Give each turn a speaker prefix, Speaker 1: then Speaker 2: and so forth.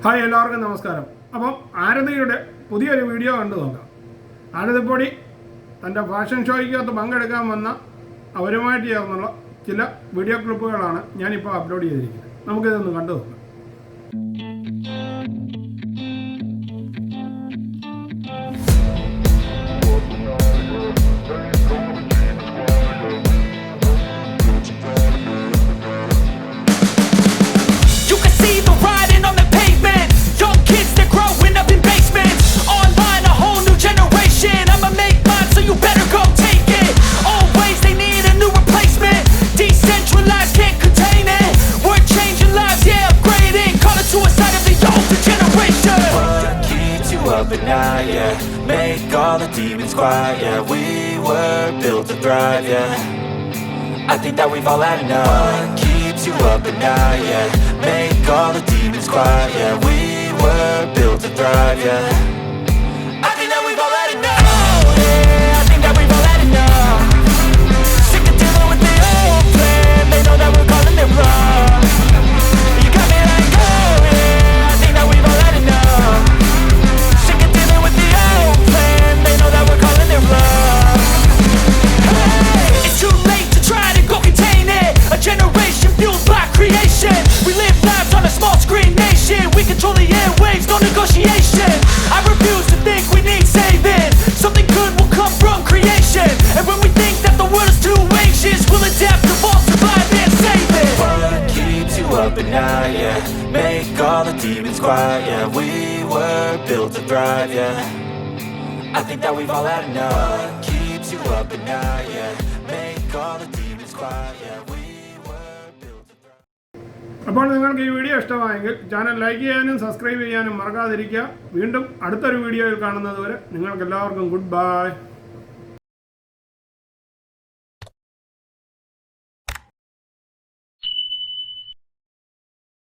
Speaker 1: Hi, എല്ലാവർക്കും നമസ്കാരം. അപ്പം ആരതിയുടെ പുതിയൊരു വീഡിയോ കണ്ടു നോക്കാം. ആരതിപ്പൊടി തൻ്റെ ഫാഷൻ ഷോയ്ക്കകത്ത് പങ്കെടുക്കാൻ വന്ന അവരുമായിട്ട് ചേർന്നുള്ള ചില വീഡിയോ ക്ലിപ്പുകളാണ് ഞാനിപ്പോൾ അപ്ലോഡ് ചെയ്തിരിക്കുന്നത്. നമുക്കിതൊന്ന് കണ്ടു നോക്കാം.
Speaker 2: But now, yeah, make all the demons quiet, yeah. We were built to thrive, yeah. I think that we've all had enough. What keeps you up at night, yeah. Make all the demons quiet, yeah. We were built to thrive, yeah. I think that we've all had enough. Oh, yeah, I think that we've all had enough. Sick of dealing with the old plan. They know that we're calling it wrong. You got me like, oh, yeah, I think that we've all had enough. Negotiation. I refuse to think we need saving. Something good will come from creation. And when we think that the world is too anxious, we'll adapt, evolve, survive and save it. What keeps you up at night, yeah. Make all the demons quiet, yeah. We were built to thrive, yeah. I think that we've all had enough. What keeps you up at night, yeah. Make all the demons quiet, yeah.
Speaker 1: അപ്പോൾ നിങ്ങൾക്ക് ഈ video ഇഷ്ടമായെങ്കിൽ channel like ചെയ്യാനും subscribe ചെയ്യാനും മറക്കാതിരിക്കുക. വീണ്ടും അടുത്തൊരു വീഡിയോയിൽ കാണുന്നത് വരെ നിങ്ങൾക്ക് എല്ലാവർക്കും ഗുഡ് ബൈ.